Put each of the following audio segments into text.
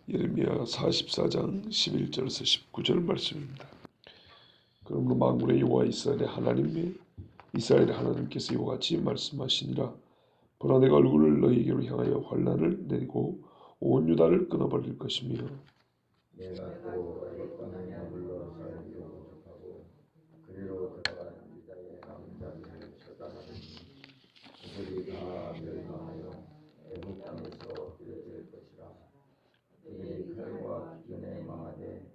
예레미야 44장 11절에서 19절 말씀입니다. 그러므로 만군의 여호와 이스라엘의 하나님께서 이와 같이 말씀하시니라. 보라, 내가 얼굴을 너희에게로 향하여 환난을 내리고 온 유다를 끊어버릴 것이며 내가 또 애굽 땅에 머물러 살기로 부족하고 그리로 들어가는 유다의 남은 자들을 처단하리니 그들이 다 멸망하여 애굽 땅에서 흩어질 것이라. 그들이 칼과 기근에 망하되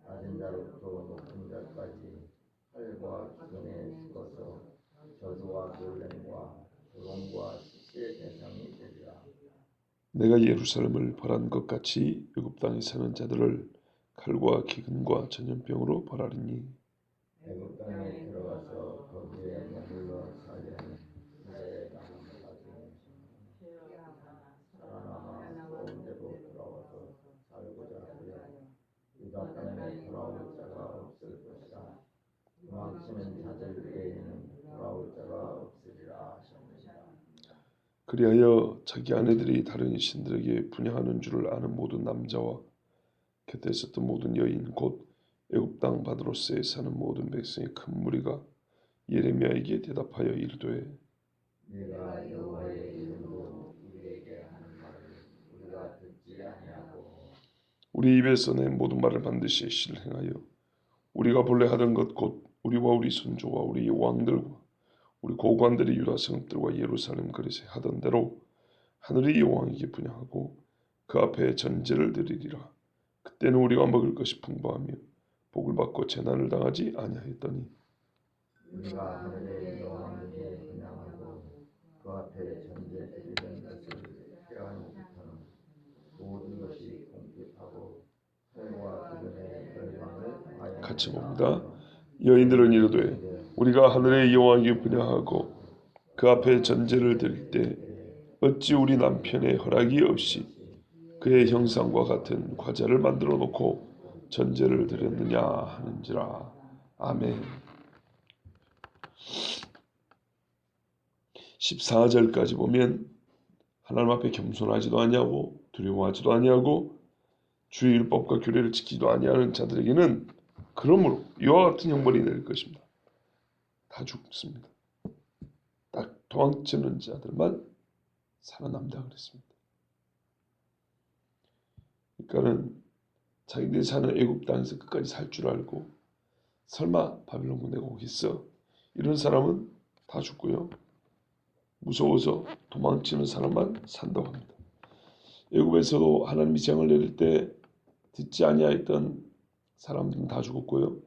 낮은 자로부터 높은 자까지 칼과 기근에 죽어서 저주와 놀램과 조롱과 시시의 대상이 되리라. 내가 예루살렘을 벌한 것 같이 애굽 땅에 사는 자들을 칼과 기근과 전염병으로 벌하리니 애굽 땅에 들어가서 거기에 머물러 살려는 유다의 남은 자들은 살아남아 온 데로 돌아와서 살고자 하되 유다 땅에 돌아올 자가 없을 것이라. 도망치는 자들 외에는 돌아올 자가 없으리라 하셨느니라. 그리하여 자기 아내들이 다른 신들에게 분향하는 줄을 아는 모든 남자와 곁에 있었던 모든 여인 곧 애굽 땅 바드로스에 사는 모든 백성의 큰 무리가 예레미야에게 대답하여 이르되 네가 여호와의 이름으로 우리에게 하는 말을 우리가 듣지 아니하고 우리 입에서 낸 모든 말을 반드시 실행하여 우리가 본래 하던 것 곧 우리와 우리 son조와 우리 왕들과 우리 고관들이 유다 성들과 예루살렘 그릇에 하던 대로 하늘의 여호와에게 분향하고 그 앞에 전제를 드리리라. 그때는 우리가 먹을 것이 풍부하며 복을 받고 재난을 당하지 아니하였더니 우리가 하늘의 여호와께 분향하고 그 앞에 전제 드리는 것을 피하는부터는 모든 것이 공핍하고 칼과 기근의 멸망을 하여 같이 봅니다. 여인들은 이르되 우리가 하늘의 여호와에게 분향하고 그 앞에 전제를 드릴 때 어찌 우리 남편의 허락이 없이 그의 형상과 같은 과자를 만들어 놓고 전제를 드렸느냐 하는지라. 아멘. 14절까지 보면 하나님 앞에 겸손하지도 아니하고 두려워하지도 아니하고 주의 율법과 규례를 지키지도 아니하는 자들에게는 그러므로 이와 같은 형벌이 내릴 것입니다. 다 죽습니다. 딱 도망치는 자들만 살아남다 그랬습니다. 그러니까는 자기들이 사는 애굽 땅에서 끝까지 살 줄 알고 설마 바빌론 군대가 오겠어? 이런 사람은 다 죽고요. 무서워서 도망치는 사람만 산다고 합니다. 애굽에서도 하나님이 재앙을 내릴 때 듣지 아니하였던 사람들은 다 죽었고요.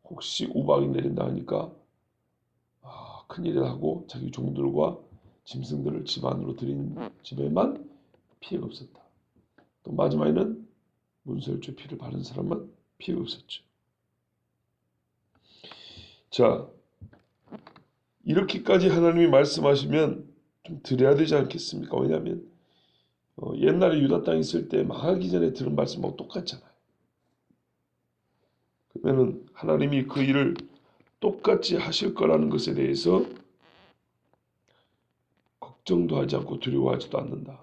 혹시 우박이 내린다 하니까 큰일이다 하고 자기 종들과 짐승들을 집 안으로 들인 집에만 피해가 없었다. 또 마지막에는 문설주 피를 바른 사람만 피해가 없었죠. 자, 이렇게까지 하나님이 말씀하시면 좀 드려야 되지 않겠습니까? 왜냐하면 옛날에 유다 땅에 있을 때 망하기 전에 들은 말씀하고 똑같잖아요. 그러면 하나님이 그 일을 똑같이 하실 거라는 것에 대해서 걱정도 하지 않고 두려워하지도 않는다.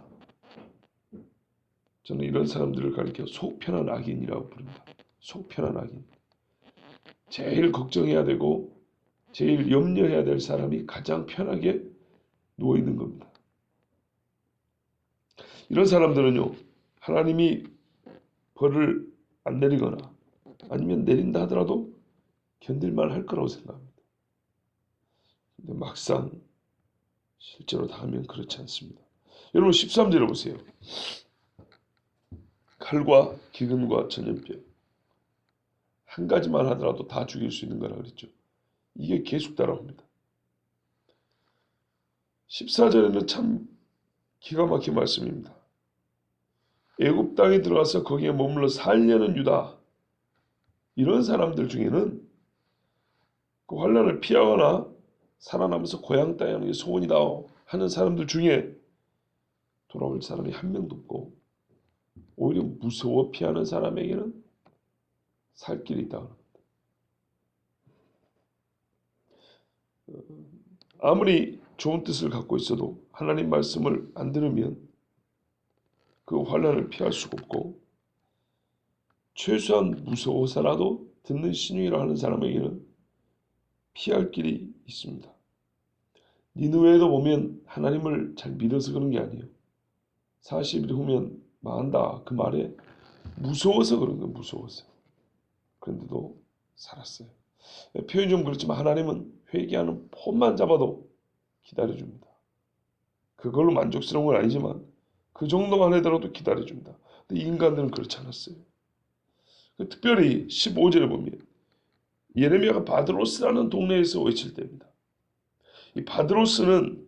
저는 이런 사람들을 가리켜 속편한 악인이라고 부릅니다. 속편한 악인. 제일 걱정해야 되고 제일 염려해야 될 사람이 가장 편하게 누워있는 겁니다. 이런 사람들은요, 하나님이 벌을 안 내리거나 아니면 내린다 하더라도 견딜만 할 거라고 생각합니다. 근데 막상 실제로 당하면 그렇지 않습니다. 여러분 13절을 보세요. 칼과 기근과 전염병 한 가지만 하더라도 다 죽일 수 있는 거라 그랬죠. 이게 계속 따라옵니다. 14절에는 참 기가 막힌 말씀입니다. 애굽 땅에 들어가서 거기에 머물러 살려는 유다, 이런 사람들 중에는 그 환난을 피하거나 살아남아서 고향 땅에 가는 게 소원이다 하는 사람들 중에 돌아올 사람이 한 명도 없고 오히려 무서워 피하는 사람에게는 살 길이 있다. 아무리 좋은 뜻을 갖고 있어도 하나님 말씀을 안 들으면 그 환난을 피할 수가 없고 최소한 무서워서라도 듣는 신용이라 하는 사람에게는 피할 길이 있습니다. 니느웨도 보면 하나님을 잘 믿어서 그런 게 아니에요. 40일 후면 망한다 그 말에 무서워서 그런 거예요. 무서워서. 그런데도 살았어요. 표현이 좀 그렇지만 하나님은 회개하는 폰만 잡아도 기다려줍니다. 그걸로 만족스러운 건 아니지만 그 정도만 하더라도 기다려줍니다. 근데 인간들은 그렇지 않았어요. 특별히 15절에 보면 예레미야가 바드로스라는 동네에서 외칠 때입니다. 이 바드로스는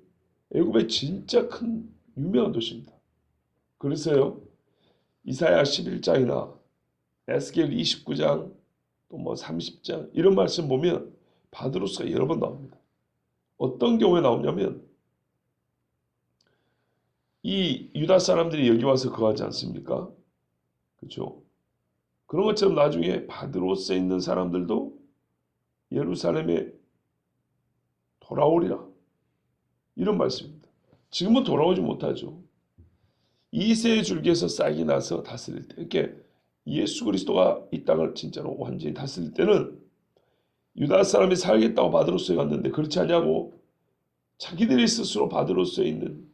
애굽의 진짜 큰 유명한 도시입니다. 그래서요 이사야 11장이나 에스겔 29장 또 뭐 30장 이런 말씀 보면 바드로스가 여러 번 나옵니다. 어떤 경우에 나오냐면 이 유다 사람들이 여기 와서 거하지 않습니까? 그렇죠? 그런 것처럼 나중에 바드로스에 있는 사람들도 예루살렘에 돌아오리라 이런 말씀입니다. 지금은 돌아오지 못하죠. 2세의 줄기에서 싹이 나서 다스릴 때 이렇게 예수 그리스도가 이 땅을 진짜로 완전히 다스릴 때는 유다 사람이 살겠다고 바드로스에 갔는데 그렇지 않냐고 자기들이 스스로 바드로스에 있는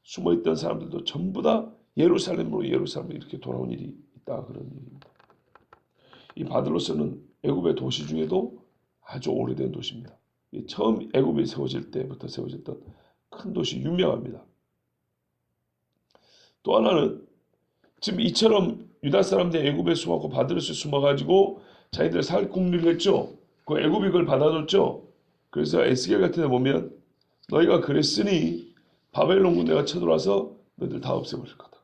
숨어있던 사람들도 전부 다 예루살렘으로 이렇게 돌아온 일이 있다 그런 얘기입니다. 이 바드로스는 애굽의 도시 중에도 아주 오래된 도시입니다. 처음 애굽이 세워질 때부터 세워졌던 큰 도시 유명합니다. 또 하나는 지금 이처럼 유다 사람들이 애굽에 숨었고 바드로스에 숨어가지고 자기들 살 궁리를 했죠. 그 애굽이 그걸 받아줬죠. 그래서 에스겔 같은 데 보면 너희가 그랬으니 바벨론 군대가 쳐들어와서 너희들 다 없애버릴 거다.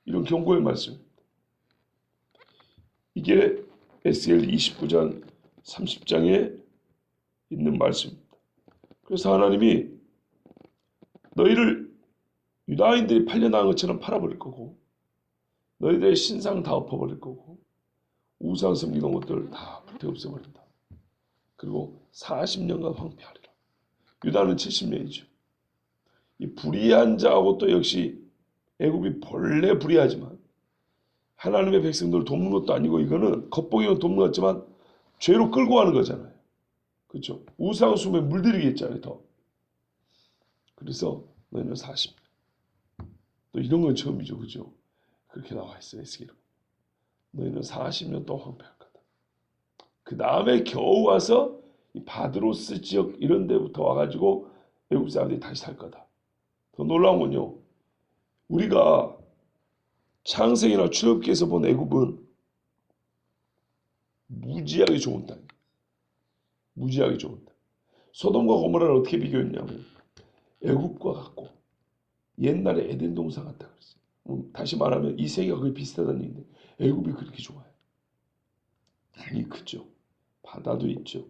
이런 경고의 말씀입니다. 이게 에스겔 29장 30장에 있는 말씀입니다. 그래서 하나님이 너희를 유다인들이 팔려나간 것처럼 팔아버릴 거고 너희들의 신상 다 엎어버릴 거고 우상 섬기던 것들 다 불태 없애버린다. 그리고 40년간 황폐하리라. 유다는 70년이죠. 이 불의한 자하고 또 역시 애굽이 본래 불의하지만 하나님의 백성들을 돕는 것도 아니고 이거는 겉보기는 돕는 것 같지만 죄로 끌고 가는 거잖아요. 그렇죠? 우상 숭배에 물들이겠잖아요. 더. 그래서 너희는 40년. 또 이런 건 처음이죠. 그죠? 그렇게 나와 있어요. 에스겔은. 너희는 40년 동안 황폐할 거다. 그 다음에 겨우 와서 이 바드로스 지역 이런 데부터 와가지고 애굽 사람들이 다시 살 거다. 더 놀라운 건요. 우리가 창세기나 출애굽기에서 본 애굽은 무지하게 좋은 땅이에요. 무지하게 좋은 땅. 소돔과 고모라를 어떻게 비교했냐면 애굽과 같고 옛날에 에덴 동산 같다 그랬어요. 다시 말하면 이 세계가 거의 비슷하다는 얘기인데 애굽이 그렇게 좋아요. 땅이 크죠. 바다도 있죠.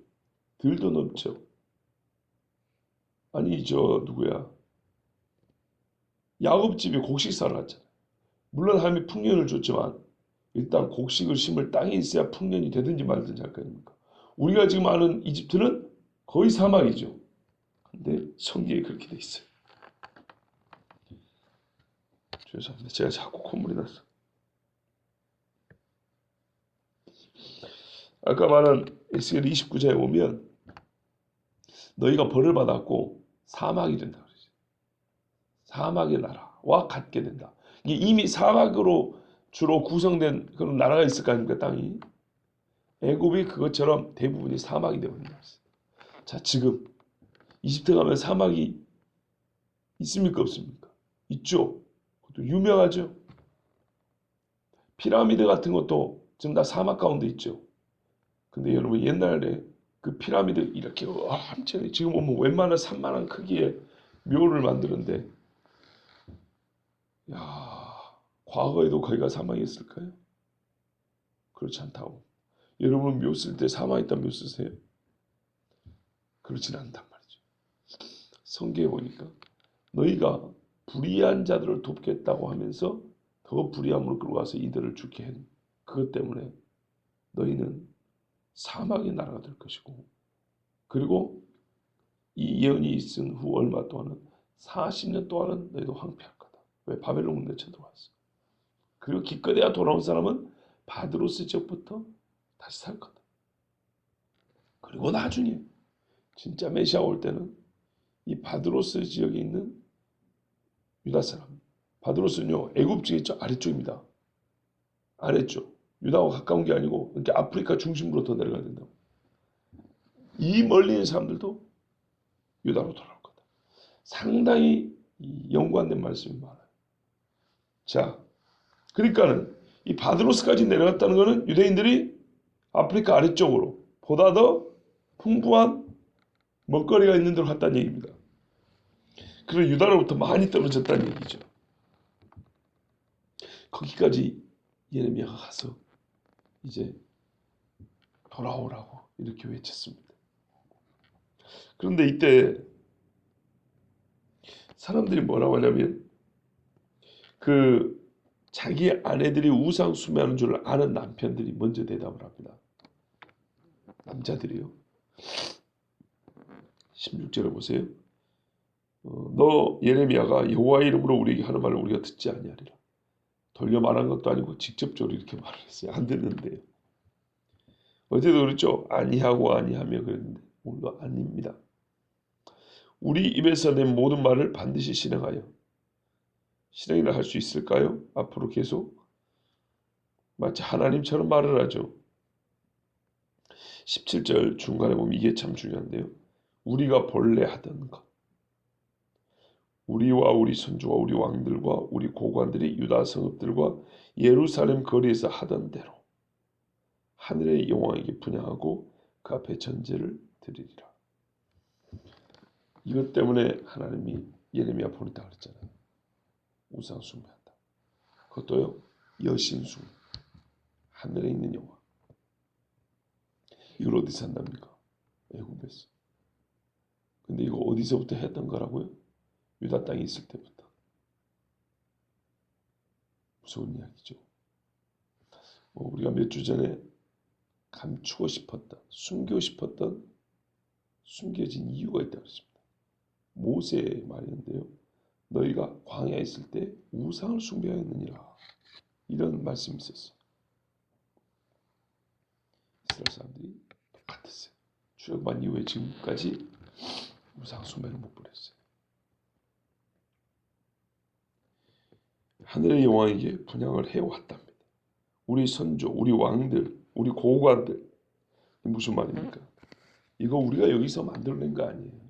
들도 넓죠. 아니 누구야? 야곱집이 곡식 사러 갔잖아요. 물론 하나님이 풍년을 줬지만 일단 곡식을 심을 땅이 있어야 풍년이 되든지 말든지 할 거 아닙니까? 우리가 지금 아는 이집트는 거의 사막이죠. 근데 성경에 그렇게 돼 있어요. 죄송합니다. 제가 자꾸 콧물이 났어. 아까 말한 에스겔 29장에 보면 너희가 벌을 받았고 사막이 된다 그러죠. 사막의 나라와 같게 된다. 이게 이미 사막으로 주로 구성된 그런 나라가 있을 거 아닙니까? 땅이. 애굽이 그것처럼 대부분이 사막이 되어버린다. 자, 지금 이집트 가면 사막이 있습니까? 없습니까? 있죠. 그것도 유명하죠. 피라미드 같은 것도 지금 다 사막 가운데 있죠. 근데 여러분 옛날에 그 피라미드 이렇게 엄청 지금 보면 웬만한 산만한 크기의 묘를 만드는데 야 과거에도 거기가 사막이었을까요? 그렇지 않다고. 여러분 묘 쓸 때 사막 있다 묘 쓰세요? 그렇진 않단 말이죠. 성경에 보니까 너희가 불의한 자들을 돕겠다고 하면서 더 불의함으로 끌고 가서 이들을 죽게 한 그것 때문에 너희는 사막의 나라가 될 것이고 그리고 이 예언이 있은 후 얼마 동안은 40년 동안은 너희도 황폐할 거다. 왜? 바벨론 군대 쳐들어왔어. 그리고 기껏해야 돌아온 사람은 바드로스 지역부터 다시 살 거다. 그리고 나중에 진짜 메시아 올 때는 이 바드로스 지역에 있는 유다 사람, 바드로스는요 애굽 지역 저 아래쪽입니다. 아래쪽. 유다와 가까운 게 아니고 이렇게 아프리카 중심부로 더 내려가야 된다고. 이 멀리 있는 사람들도 유다로 돌아올 거다. 상당히 연관된 말씀이 많아요. 자, 그러니까는 이 바드로스까지 내려갔다는 것은 유대인들이 아프리카 아래쪽으로 보다 더 풍부한 먹거리가 있는 데로 갔다는 얘기입니다. 그리고 유다로부터 많이 떨어졌다는 얘기죠. 거기까지 예레미야가 가서 이제 돌아오라고 이렇게 외쳤습니다. 그런데 이때 사람들이 뭐라고 하냐면 그 자기 아내들이 우상 숭배하는 줄 아는 남편들이 먼저 대답을 합니다. 남자들이요. 16절에 보세요. 너 예레미야가 여호와의 이름으로 우리에게 하는 말을 우리가 듣지 아니하리라. 돌려 말한 것도 아니고 직접적으로 이렇게 말을 했어요. 안 듣는데요. 어제도 그랬죠. 아니하고 아니하며 그랬는데 오늘도 아닙니다. 우리 입에서 낸 모든 말을 반드시 실행하여 실행이라 할 수 있을까요? 앞으로 계속 마치 하나님처럼 말을 하죠. 17절 중간에 보면 이게 참 중요한데요. 우리가 본래 하던 것, 우리와 우리 선조와 우리 왕들과 우리 고관들이 유다 성읍들과 예루살렘 거리에서 하던 대로 하늘의 여호와에게 분향하고 그 앞에 전제를 드리리라. 이것 때문에 하나님이 예레미야 보냈다고 그랬잖아요. 우상 숭배한다. 그것도요 여신 숭배. 하늘에 있는 여호와. 이걸 어디서 한답니까? 애굽에서. 근데 이거 어디서부터 했던 거라고요? 유다 땅에 있을 때부터. 무서운 이야기죠. 우리가 몇 주 전에 감추고 싶었던, 숨기고 싶었던 숨겨진 이유가 있다고 했습니다. 모세의 말인데요. 너희가 광야에 있을 때 우상을 숭배하였느니라. 이런 말씀이 있었어요. 이스라엘 사람들이 똑같았어요. 출애굽한 이후에 지금까지 우상 숭배를 못 버렸어요. 하늘의 여호와에게 분향을 해왔답니다. 우리 선조, 우리 왕들, 우리 고관들. 무슨 말입니까? 이거 우리가 여기서 만들어낸 거 아니에요.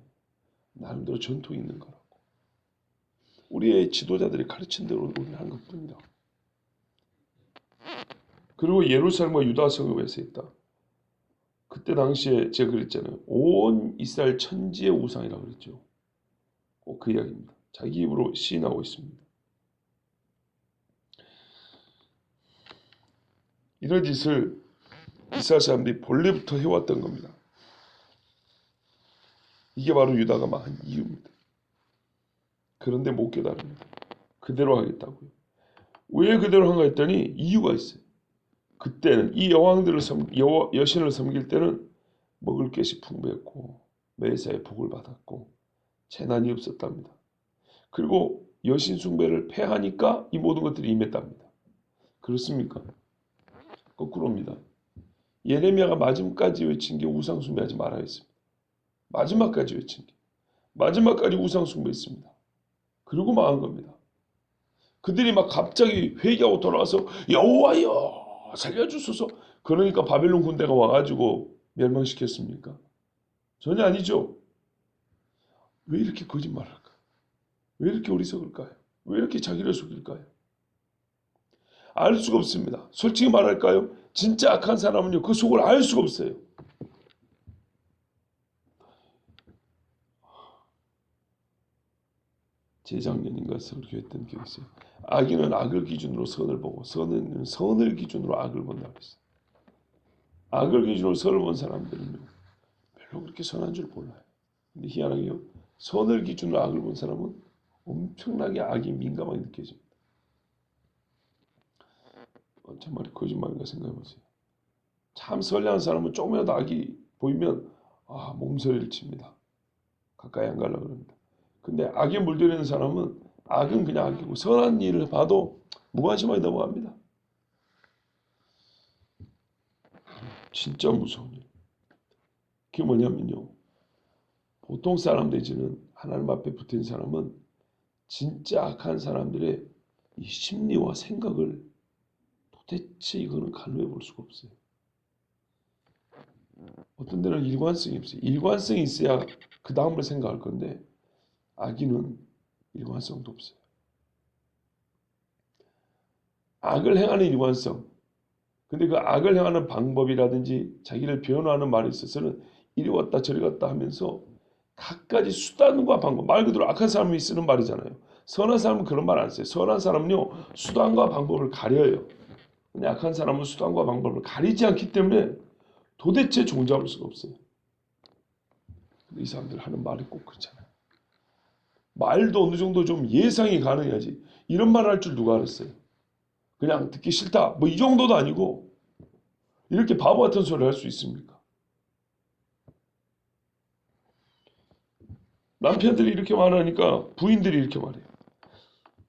나름대로 전통이 있는 거라고. 우리의 지도자들이 가르친 대로 우리는 한 것뿐이다. 그리고 예루살렘과 유다 성읍에서 했다. 그때 당시에 제가 그랬잖아요. 온 이스라엘 천지의 우상이라고 그랬죠. 꼭 그 이야기입니다. 자기 입으로 시인하고 있습니다. 이런 짓을 이스라엘 사람들이 본래부터 해왔던 겁니다. 이게 바로 유다가 망한 이유입니다. 그런데 못 깨달습니다. 그대로 하겠다고요. 왜 그대로 한가 했더니 이유가 있어요. 그때는 이 여왕들을 여신을 섬길 때는 먹을 것이 풍부했고 매사에 복을 받았고 재난이 없었답니다. 그리고 여신 숭배를 폐하니까 이 모든 것들이 임했답니다. 그렇습니까? 거꾸로입니다. 예레미야가 마지막까지 외친 게 우상 숭배하지 말아야 했습니다. 마지막까지 외친 게. 마지막까지 우상 숭배했습니다. 그리고 망한 겁니다. 그들이 막 갑자기 회개하고 돌아와서 여호와여 살려주소서. 그러니까 바벨론 군대가 와가지고 멸망시켰습니까? 전혀 아니죠. 왜 이렇게 거짓말할까요? 왜 이렇게 어리석을까요? 왜 이렇게 자기를 속일까요? 알 수가 없습니다. 솔직히 말할까요? 진짜 악한 사람은요 그 속을 알 수가 없어요. 재작년인가 그렇게 했던 기억이 있어요. 악인은 악을 기준으로 선을 보고 선은 선을 기준으로 악을 본다고 했어요. 악을 기준으로 선을 본 사람들은요 별로 그렇게 선한 줄 몰라요. 근데 희한하게요 선을 기준으로 악을 본 사람은 엄청나게 악이 민감하게 느껴집니다. 정말 거짓말인가 생각해보세요. 참 선량한 사람은 조금이라도 악이 보이면 몸서리를 칩니다. 가까이 안 가려고 합니다. 근데 악에 물들이는 사람은 악은 그냥 악이고 선한 일을 봐도 무관심하게 넘어갑니다. 진짜 무서운 일. 그게 뭐냐면요. 보통 사람들이지는 하나님 앞에 붙은 사람은 진짜 악한 사람들의 이 심리와 생각을 도대체 이거는 가늠해 볼 수가 없어요. 어떤 데는 일관성이 없어요. 일관성이 있어야 그 다음을 생각할 건데 악인은 일관성도 없어요. 악을 행하는 일관성. 근데 그 악을 행하는 방법이라든지 자기를 변호하는 말에 있어서는 이리 왔다 저리 갔다 하면서 갖가지 수단과 방법, 말 그대로 악한 사람이 쓰는 말이잖아요. 선한 사람은 그런 말 안 써요. 선한 사람은요, 수단과 방법을 가려요. 근데 악한 사람은 수단과 방법을 가리지 않기 때문에 도대체 종잡을 수가 없어요. 근데 이 사람들 하는 말이 꼭 그렇잖아요. 말도 어느 정도 좀 예상이 가능해야지. 이런 말 할 줄 누가 알았어요? 그냥 듣기 싫다. 뭐 이 정도도 아니고 이렇게 바보 같은 소리를 할 수 있습니까? 남편들이 이렇게 말하니까 부인들이 이렇게 말해요.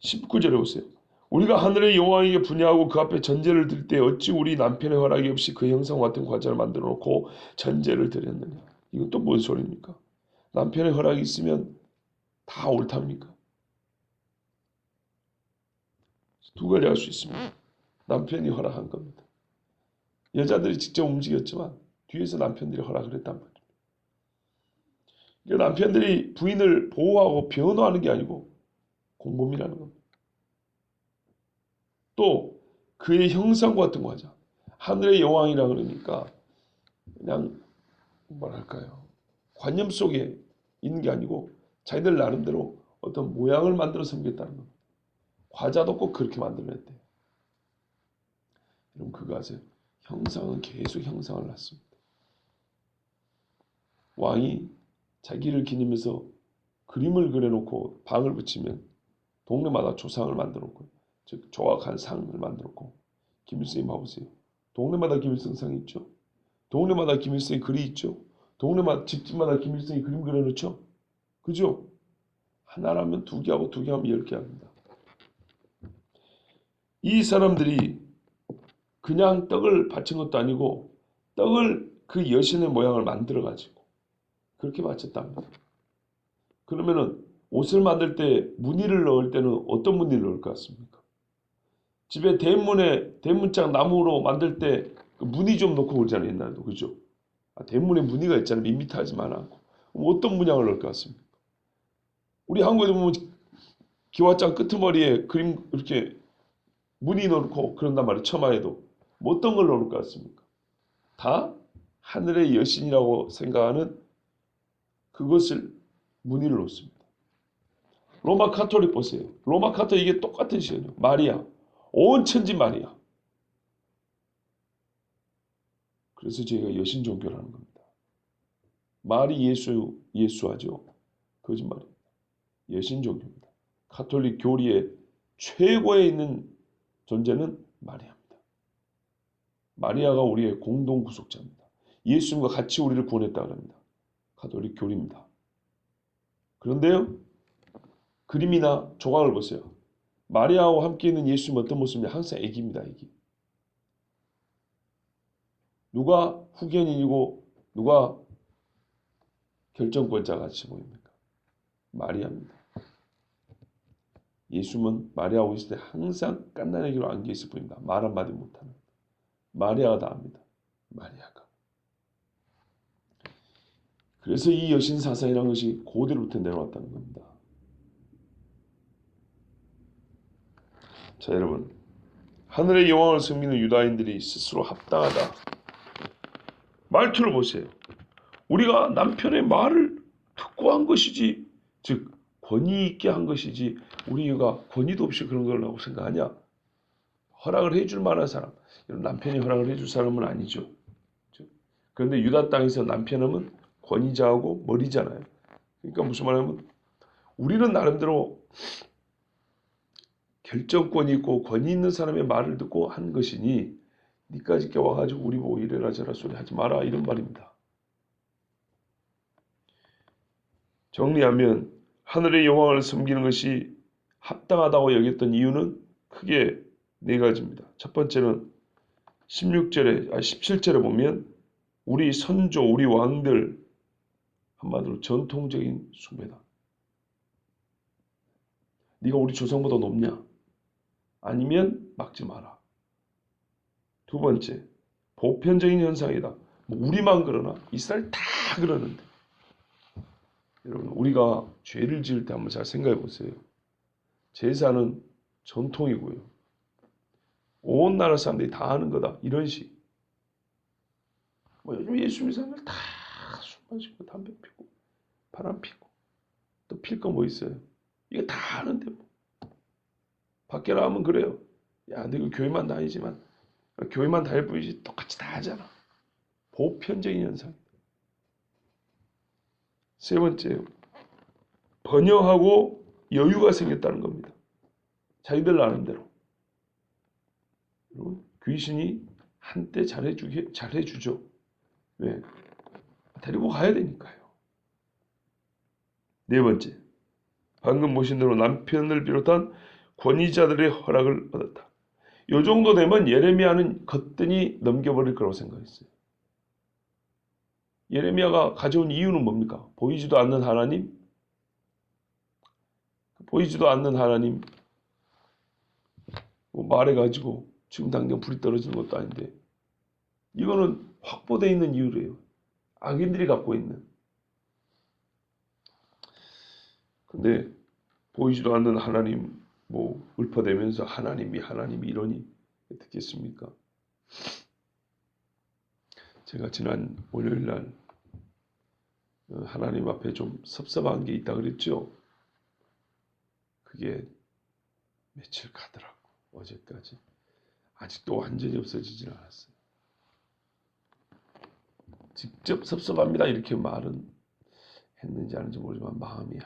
19절에 보세요. 우리가 하늘의 여호와에게 분야하고 그 앞에 전제를 드릴 때 어찌 우리 남편의 허락이 없이 그 형상 같은 과자를 만들어 놓고 전제를 드렸느냐. 이건 또 뭔 소리입니까? 남편의 허락이 있으면 다 옳답니까? 두 가지 할 수 있습니다. 남편이 허락한 겁니다. 여자들이 직접 움직였지만 뒤에서 남편들이 허락을 했단 말이에요. 그러니까 남편들이 부인을 보호하고 변호하는 게 아니고 공범이라는 겁니다. 또 그의 형상 같은 거 하자. 하늘의 여왕이라 그러니까 그냥 뭐랄까요. 관념 속에 있는 게 아니고 자기들 나름대로 어떤 모양을 만들어 섬겼다는 겁니다. 과자도 꼭 그렇게 만들어냈대요. 여러분 그거 아세요? 형상은 계속 형상을 낳습니다. 왕이 자기를 기념해서 그림을 그려놓고 방을 붙이면 동네마다 조상을 만들어놓고 즉 조각한 상을 만들었고 김일성이 봐보세요. 동네마다 김일성상이 있죠. 동네마다 김일성이 글이 있죠. 동네마다 집집마다 김일성이 그림 그려놓죠. 그죠? 하나라면 두 개 하고 두 개 하면 10개 합니다. 이 사람들이 그냥 떡을 바친 것도 아니고 떡을 그 여신의 모양을 만들어가지고 그렇게 바쳤답니다. 그러면은 옷을 만들 때 무늬를 넣을 때는 어떤 무늬를 넣을 것 같습니까? 집에 대문에 대문짝 나무로 만들 때 그 무늬 좀 넣고 그러잖아요. 옛날에도 그죠? 대문에 무늬가 있잖아요. 밋밋하지 않고 어떤 문양을 넣을 것 같습니까? 우리 한국에도 보면 기와장 끄트머리에 그림 이렇게 무늬 넣고 그런단 말이에요. 처마에도 뭐 어떤 걸 넣을 것 같습니까? 다 하늘의 여신이라고 생각하는 그것을 무늬를 놓습니다. 로마 카톨릭 보세요. 로마 카톨릭 이게 똑같은 시간이에요. 마리아. 온 천지 마리아. 그래서 저희가 여신 종교라는 겁니다. 말이 예수하죠. 거짓말입니다. 여신 종교입니다. 카톨릭 교리의 최고에 있는 존재는 마리아입니다. 마리아가 우리의 공동 구속자입니다. 예수님과 같이 우리를 구원했다고 합니다. 카톨릭 교리입니다. 그런데요. 그림이나 조각을 보세요. 마리아와 함께 있는 예수님 어떤 모습이냐? 항상 애기입니다. 애기. 누가 후견인이고 누가 결정권자 같이 보입니까? 마리아입니다. 예수님은 마리아하고 있을 때 항상 깐난애기로 안겨있을 뿐입니다. 말 한마디 못하는. 마리아가 다 압니다. 마리아가. 그래서 이 여신 사상이라는 것이 고대로부터 내려왔다는 겁니다. 자 여러분, 하늘의 여왕을 섬기는 유다인들이 스스로 합당하다. 말투를 보세요. 우리가 남편의 말을 듣고 한 것이지, 즉 권위 있게 한 것이지 우리가 권위도 없이 그런 걸 하고 생각하냐? 허락을 해줄 만한 사람, 남편이 허락을 해줄 사람은 아니죠. 그런데 유다 땅에서 남편은 권위자하고 머리잖아요. 그러니까 무슨 말하면 우리는 나름대로 결정권이 있고 권위 있는 사람의 말을 듣고 한 것이니 니까지 와가지고 우리 보고 이래라 저라 소리 하지 마라 이런 말입니다. 정리하면 하늘의 여왕을 섬기는 것이 합당하다고 여겼던 이유는 크게 네 가지입니다. 첫 번째는 17절에 보면 우리 선조, 우리 왕들 한마디로 전통적인 숭배다. 네가 우리 조상보다 높냐? 아니면 막지 마라. 두 번째, 보편적인 현상이다. 뭐 우리만 그러나 이스라엘 다 그러는데. 여러분, 우리가 죄를 지을 때 한번 잘 생각해 보세요. 제사는 전통이고요. 온 나라 사람들이 다 하는 거다. 이런 식. 뭐 요즘 예수 믿는 사람들 다 술 마시고 담배 피고 바람 피고 또 필 거 뭐 있어요? 이거 다 하는데 뭐. 밖에 나가면 그래요. 야, 너가 교회만 다니지만 교회만 다닐 뿐이지 똑같이 다 하잖아. 보편적인 현상. 세 번째, 번영하고 여유가 생겼다는 겁니다. 자기들 나름대로. 여러분, 귀신이 한때 잘해주죠. 왜? 데리고 가야 되니까요. 네 번째, 방금 보신 대로 남편을 비롯한 권위자들의 허락을 얻었다. 이 정도 되면 예레미야는 거뜬히 넘겨버릴 거라고 생각했어요. 예레미야가 가져온 이유는 뭡니까? 보이지도 않는 하나님? 보이지도 않는 하나님 뭐 말해가지고 지금 당장 불이 떨어지는 것도 아닌데 이거는 확보되어 있는 이유래요. 악인들이 갖고 있는. 근데 보이지도 않는 하나님 뭐 읊어대면서 하나님이 이러니 듣겠습니까? 제가 지난 월요일날 하나님 앞에 좀 섭섭한 게 있다 그랬죠? 그게 며칠 가더라고. 어제까지. 아직도 완전히 없어지진 않았어요. 직접 섭섭합니다 이렇게 말은 했는지 아닌지 모르지만 마음이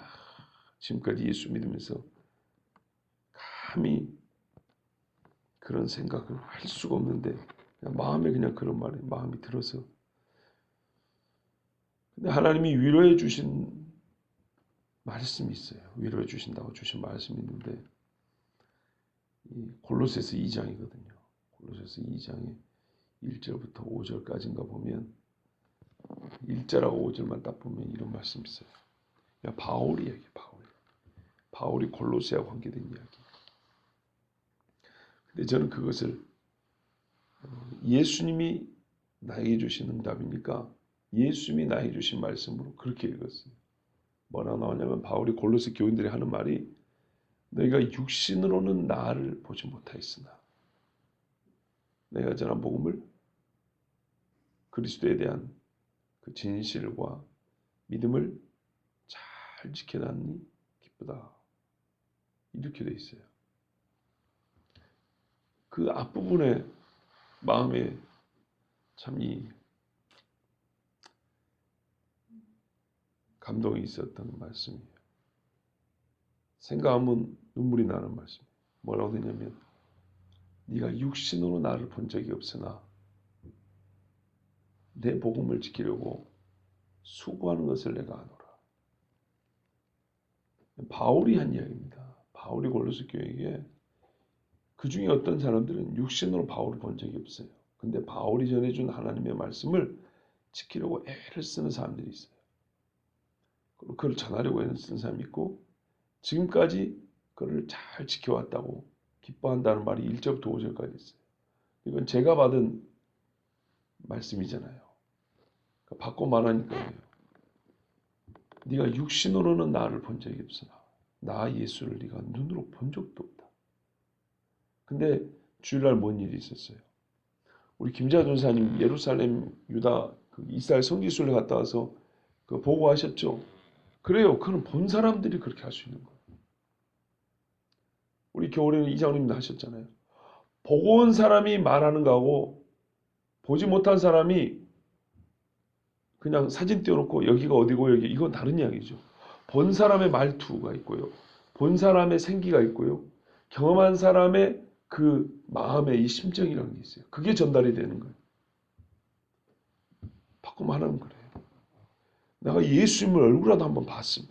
지금까지 예수 믿으면서 감히 그런 생각을 할 수가 없는데 그냥 마음에 그냥 그런 말이 마음이 들어서. 근데 하나님이 위로해 주신 말씀이 있어요. 위로해 주신다고 주신 말씀이 있는데 이 골로새서 2장이거든요. 골로새서 2장의 1절부터 5절까지인가 보면 1절하고 5절만 딱 보면 이런 말씀이 있어요. 그냥 바울이 이야기, 바울이 골로새와 관계된 이야기. 근데 저는 그것을 예수님이 나에게 주신 응답이니까 예수님이 나에게 주신 말씀으로 그렇게 읽었어요. 뭐라 나오냐면 바울이 골로새 교인들이 하는 말이 너희가 육신으로는 나를 보지 못하였으나 내가 전한 복음을 그리스도에 대한 그 진실과 믿음을 잘 지켜놨니 기쁘다. 이렇게 돼 있어요. 그 앞부분에 마음에 참 이 감동이 있었던 말씀이에요. 생각하면 눈물이 나는 말씀. 뭐라고 되냐면 네가 육신으로 나를 본 적이 없으나 내 복음을 지키려고 수고하는 것을 내가 아노라. 바울이 한 이야기입니다. 바울이 골로새 교회에게 그 중에 어떤 사람들은 육신으로 바울을 본 적이 없어요. 근데 바울이 전해준 하나님의 말씀을 지키려고 애를 쓰는 사람들이 있어요. 그걸 전하려고 애를 쓰는 사람이 있고 지금까지 그걸 잘 지켜왔다고 기뻐한다는 말이 1절부터 5절까지 있어요. 이건 제가 받은 말씀이잖아요. 그러니까 받고 말하니까요. 네가 육신으로는 나를 본 적이 없으나 나 예수를 네가 눈으로 본 적도 없다. 근데 주일날 뭔 일이 있었어요? 우리 김자 전사님 예루살렘 유다 그 이스라엘 성지순례 갔다 와서 그 보고하셨죠? 그래요. 그건 본 사람들이 그렇게 할 수 있는 거예요. 우리 겨울에는 이장님도 하셨잖아요. 보고 온 사람이 말하는 거하고 보지 못한 사람이 그냥 사진 띄워놓고 여기가 어디고 여기 이건 다른 이야기죠. 본 사람의 말투가 있고요. 본 사람의 생기가 있고요. 경험한 사람의 그 마음의 이 심정이라는 게 있어요. 그게 전달이 되는 거예요. 바꾸면 하나는 그래요. 내가 예수님을 얼굴이라도 한번 봤으면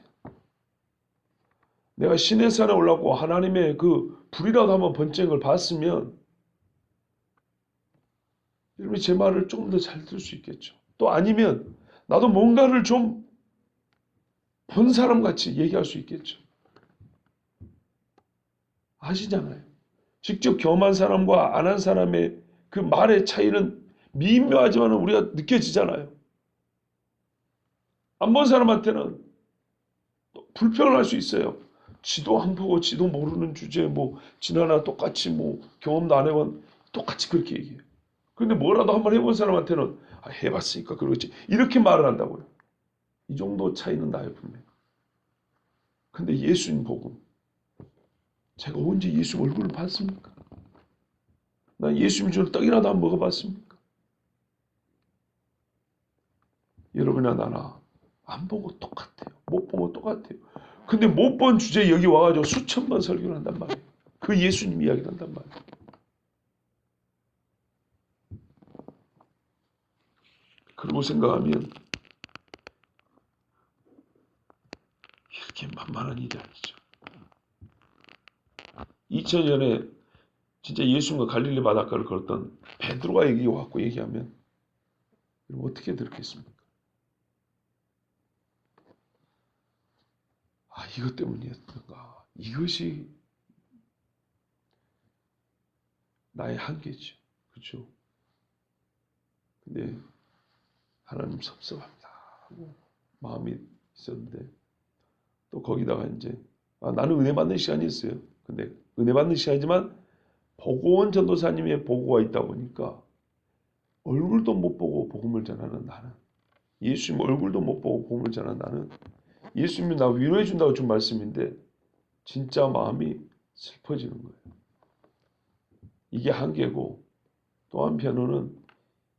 내가 신의 산에 올라가고 하나님의 그 불이라도 한번 번쩍인 걸 봤으면 여러분이 제 말을 조금 더 잘 들을 수 있겠죠. 또 아니면 나도 뭔가를 좀 본 사람 같이 얘기할 수 있겠죠. 아시잖아요. 직접 경험한 사람과 안 한 사람의 그 말의 차이는 미묘하지만 우리가 느껴지잖아요. 안 본 사람한테는 불평을 할 수 있어요. 지도 안 보고 지도 모르는 주제에 뭐 지나나 똑같이 뭐 경험도 안 해본 똑같이 그렇게 얘기해요. 근데 뭐라도 한번 해본 사람한테는 해봤으니까 그러지 이렇게 말을 한다고요. 이 정도 차이는 나요 분명히. 근데 예수님 복음 제가 언제 예수 얼굴을 봤습니까? 난 예수님 주는 떡이라도 한번 먹어봤습니까? 여러분이나 나나 안 보고 똑같아요. 못 보고 똑같아요. 근데 못 본 주제에 여기 와가지고 수천 번 설교를 한단 말이에요. 그 예수님 이야기를 한단 말이에요. 그러고 생각하면 이렇게 만만한 일이 아니죠. 2000년에 진짜 예수님과 갈릴리 바닷가를 걸었던 베드로가 여기 와갖고 얘기하면 어떻게 들었겠습니까? 이것 때문이었던가. 이것이 나의 한계죠. 그렇죠? 근데 하나님 섭섭합니다 하고 마음이 있었는데 또 거기다가 이제 나는 은혜 받는 시간이었어요. 근데 은혜 받는 시간이지만 보고원 전도사님의 보고가 있다 보니까 얼굴도 못 보고 복음을 전하는 나는 예수님 얼굴도 못 보고 복음을 전하는 나는 예수님이 나 위로해 준다고 준 말씀인데 진짜 마음이 슬퍼지는 거예요. 이게 한계고 또 한편으로는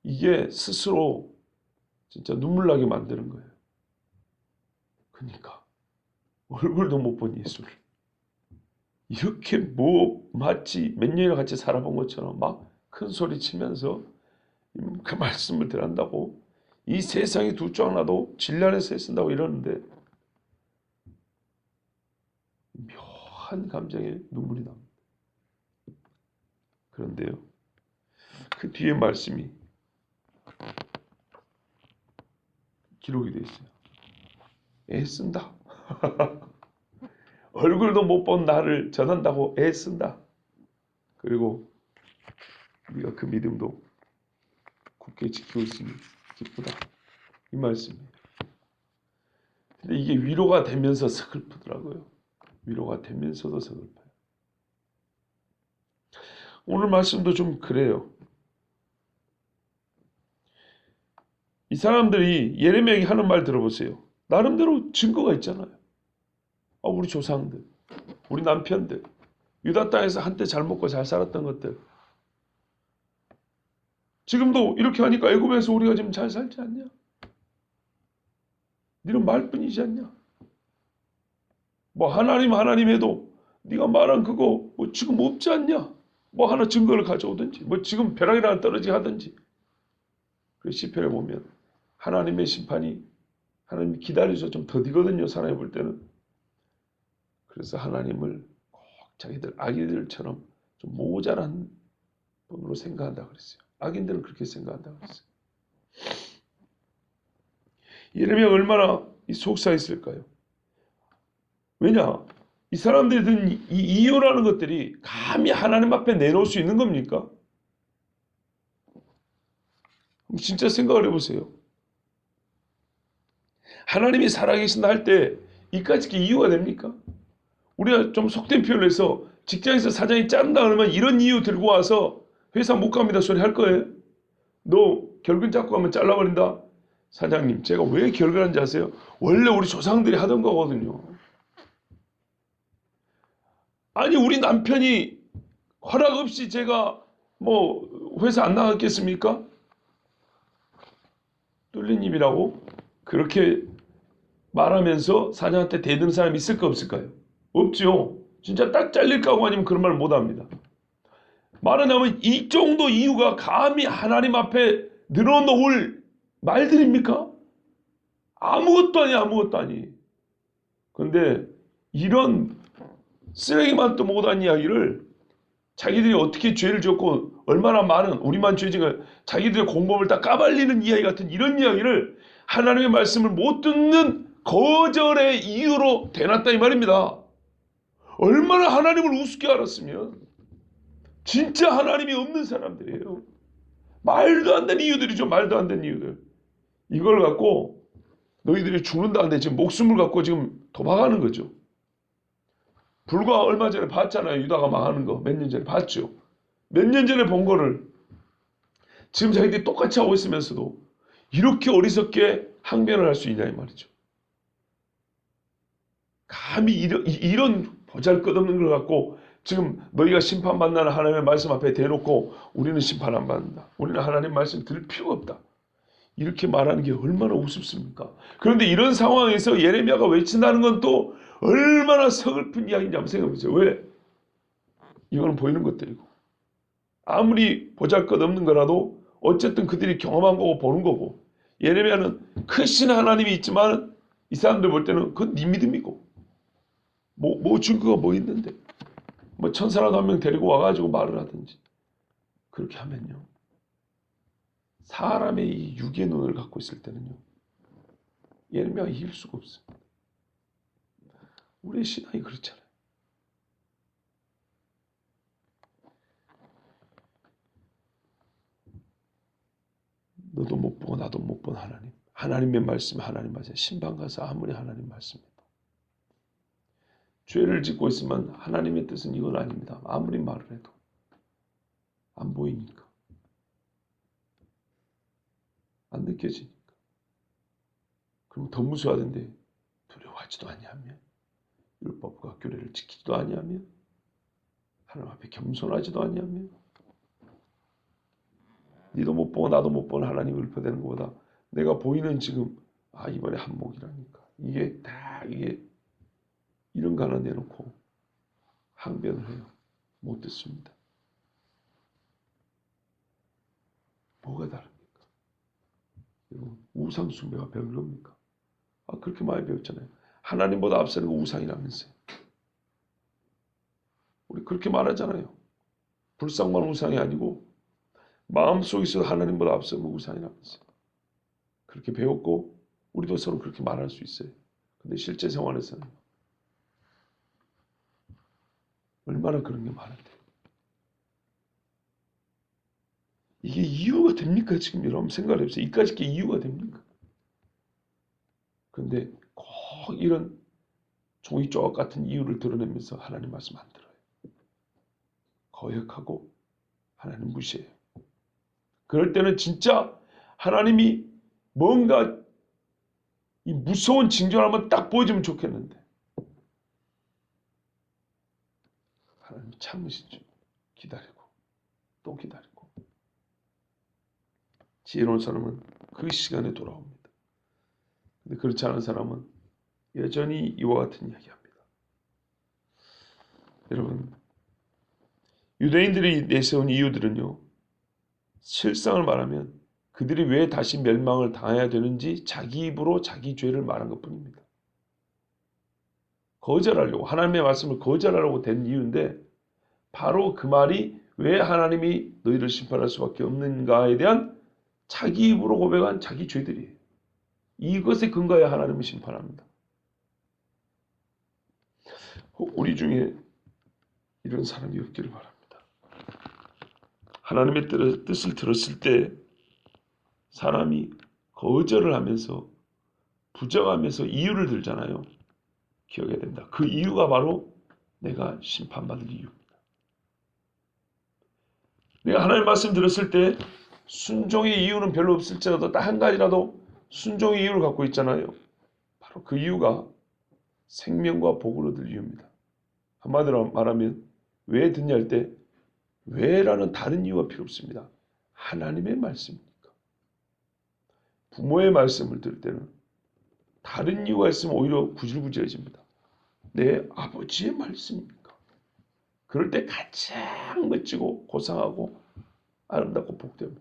이게 스스로 진짜 눈물 나게 만드는 거예요. 그러니까 얼굴도 못 본 예수를 이렇게 뭐 마치 몇 년이나 같이 살아본 것처럼 막 큰 소리 치면서 그 말씀을 들한다고 이 세상이 두 쪽 나도 진란에서 쓴다고 이러는데 묘한 감정에 눈물이 납니다. 그런데요. 그 뒤에 말씀이 기록이 되어 있어요. 애쓴다. 얼굴도 못 본 나를 전한다고 애쓴다. 그리고 우리가 그 믿음도 굳게 지키고 있으니 기쁘다. 이 말씀이에요. 근데 이게 위로가 되면서 서글프더라고요. 위로가 되면서도 서글퍼요. 오늘 말씀도 좀 그래요. 이 사람들이 예레미야가 하는 말 들어보세요. 나름대로 증거가 있잖아요. 우리 조상들, 우리 남편들, 유다 땅에서 한때 잘 먹고 잘 살았던 것들. 지금도 이렇게 하니까 애굽에서 우리가 지금 잘 살지 않냐? 너는 말뿐이지 않냐? 뭐 하나님 해도 네가 말한 그거 뭐 지금 없지 않냐? 뭐 하나 증거를 가져오든지 뭐 지금 벼락이라도 떨어지게 하든지. 그 시편에 보면 하나님의 심판이 하나님이 기다려서 좀 더디거든요. 사람이 볼 때는. 그래서 하나님을 꼭 자기들 아기들처럼 좀 모자란 분으로 생각한다 그랬어요. 악인들은 그렇게 생각한다 그랬어요. 예레미야가 얼마나 속상했을까요? 왜냐? 이 사람들이 든 이 이유라는 것들이 감히 하나님 앞에 내놓을 수 있는 겁니까? 진짜 생각을 해보세요. 하나님이 살아계신다 할 때 이까짓 게 이유가 됩니까? 우리가 좀 속된 표현을 해서 직장에서 사장이 자른다 그러면 이런 이유 들고 와서 회사 못 갑니다 소리 할 거예요? 너 결근 잡고 가면 잘라버린다? 사장님 제가 왜 결근한지 아세요? 원래 우리 조상들이 하던 거거든요. 아니 우리 남편이 허락 없이 제가 뭐 회사 안 나갔겠습니까? 뚫린 입이라고 그렇게 말하면서 사장한테 대드는 사람이 있을까 없을까요? 없죠. 진짜 딱 잘릴까 하고 아니면 그런 말 못합니다. 말하자면 이 정도 이유가 감히 하나님 앞에 늘어놓을 말들입니까? 아무것도 아니 아무것도 아니. 그런데 이런 쓰레기만 또 못한 이야기를 자기들이 어떻게 죄를 지었고 얼마나 많은 우리만 죄지가 자기들의 공범을 다 까발리는 이야기 같은 이런 이야기를 하나님의 말씀을 못 듣는 거절의 이유로 대놨다 이 말입니다. 얼마나 하나님을 우습게 알았으면 진짜 하나님이 없는 사람들이에요. 말도 안 되는 이유들이죠. 말도 안 되는 이유들. 이걸 갖고 너희들이 죽는다는데 지금 목숨을 갖고 지금 도망하는 거죠. 불과 얼마 전에 봤잖아요. 유다가 망하는 거. 몇 년 전에 봤죠. 몇 년 전에 본 거를 지금 자기들이 똑같이 하고 있으면서도 이렇게 어리석게 항변을 할 수 있냐 이 말이죠. 감히 이런 보잘것없는 걸 갖고 지금 너희가 심판받는다는 하나님의 말씀 앞에 대놓고 우리는 심판 안 받는다. 우리는 하나님 말씀 들을 필요가 없다. 이렇게 말하는 게 얼마나 우습습니까? 그런데 이런 상황에서 예레미야가 외친다는 건 또 얼마나 서글픈 이야기인지 한번 생각해 보세요. 왜? 이거는 보이는 것들이고 아무리 보잘것없는 거라도 어쨌든 그들이 경험한 거고 보는 거고 예레미야는 크신 하나님이 있지만 이 사람들 볼 때는 그건 네 믿음이고 뭐 증거가 뭐 있는데 뭐 천사라도 한 명 데리고 와가지고 말을 하든지 그렇게 하면요. 사람의 이 육의 눈을 갖고 있을 때는요. 예레미야가 이길 수가 없습니다. 우리의 신앙이 그렇잖아요. 너도 못 보고 나도 못 본 하나님. 하나님의 말씀이 하나님 말씀. 신방 가서 아무리 하나님 말씀이다. 죄를 짓고 있으면 하나님의 뜻은 이건 아닙니다. 아무리 말을 해도 안 보이니까. 안 느껴지니까. 그럼 더 무서워하던데 두려워하지도 아니하며 율법과 규례를 지키지도 아니하며 하나님 앞에 겸손하지도 아니하며 니도 못 보고 나도 못 보는 하나님을 읊어대는 것보다 내가 보이는 지금 이번에 한몫이라니까 이게 이런 거 하나 내놓고 항변을 해요. 못 듣습니다. 뭐가 다릅니까? 여러분 우상 숭배가 배운 겁니까? 그렇게 많이 배웠잖아요. 하나님보다 앞서는 거 우상이라면서요. 우리 그렇게 말하잖아요. 불상만 우상이 아니고 마음속에서 하나님보다 앞서는 거 우상이라면서요. 그렇게 배웠고 우리도 서로 그렇게 말할 수 있어요. 근데 실제 생활에서는 얼마나 그런 게 많은데 이게 이유가 됩니까? 지금 여러분 생각을 해보세요. 이까짓 게 이유가 됩니까? 그런데 꼭 이런 종이 조각 같은 이유를 드러내면서 하나님 말씀 안 들어요. 거역하고 하나님 무시해요. 그럴 때는 진짜 하나님이 뭔가 이 무서운 징조를 한번 딱 보여주면 좋겠는데 하나님 참으시죠. 기다리고 또 기다리고 지혜로운 사람은 그 시간에 돌아옵니다. 근데 그렇지 않은 사람은 여전히 이와 같은 이야기합니다. 여러분 유대인들이 내세운 이유들은요. 실상을 말하면 그들이 왜 다시 멸망을 당해야 되는지 자기 입으로 자기 죄를 말한 것뿐입니다. 거절하려고 하나님의 말씀을 거절하려고 된 이유인데 바로 그 말이 왜 하나님이 너희를 심판할 수밖에 없는가에 대한 자기 입으로 고백한 자기 죄들이에요. 이것에 근거해 하나님을 심판합니다. 우리 중에 이런 사람이 없기를 바랍니다. 하나님의 뜻을 들었을 때 사람이 거절을 하면서 부정하면서 이유를 들잖아요. 기억해야 됩니다. 그 이유가 바로 내가 심판받을 이유입니다. 내가 하나님 말씀 들었을 때 순종의 이유는 별로 없을지라도 딱 한 가지라도 순종의 이유를 갖고 있잖아요. 바로 그 이유가 생명과 복을 얻을 이유입니다. 한마디로 말하면 왜 듣냐 할 때 왜라는 다른 이유가 필요 없습니다. 하나님의 말씀이니까. 부모의 말씀을 들을 때는 다른 이유가 있으면 오히려 구질구질해집니다. 내 아버지의 말씀입니까? 그럴 때 가장 멋지고 고상하고 아름답고 복됩니다.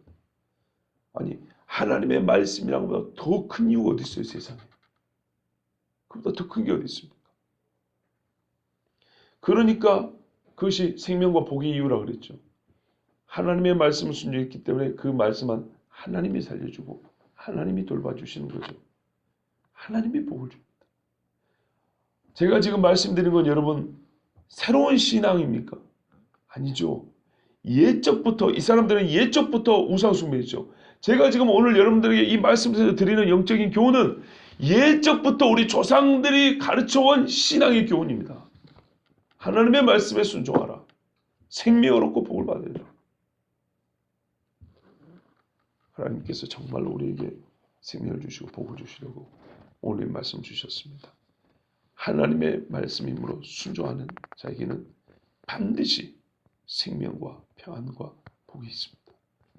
아니 하나님의 말씀이란 것보다 더 큰 이유가 어디 있어요 세상에. 그보다 더 큰 게 어디 있습니까? 그러니까 그것이 생명과 복의 이유라 그랬죠. 하나님의 말씀을 순종했기 때문에 그 말씀은 하나님이 살려주고 하나님이 돌봐주시는 거죠. 하나님이 복을 줍니다. 제가 지금 말씀드린 건 여러분 새로운 신앙입니까? 아니죠. 예적부터 이 사람들은 예적부터 우상 숭배했죠. 제가 지금 오늘 여러분들에게 이 말씀에서 드리는 영적인 교훈은 예적부터 우리 조상들이 가르쳐온 신앙의 교훈입니다. 하나님의 말씀에 순종하라. 생명을 얻고 복을 받으라. 하나님께서 정말로 우리에게 생명을 주시고 복을 주시려고 오늘 말씀 주셨습니다. 하나님의 말씀이므로 순종하는 자에게는 반드시 생명과 평안과 복이 있습니다.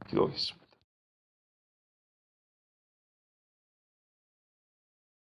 기도하겠습니다.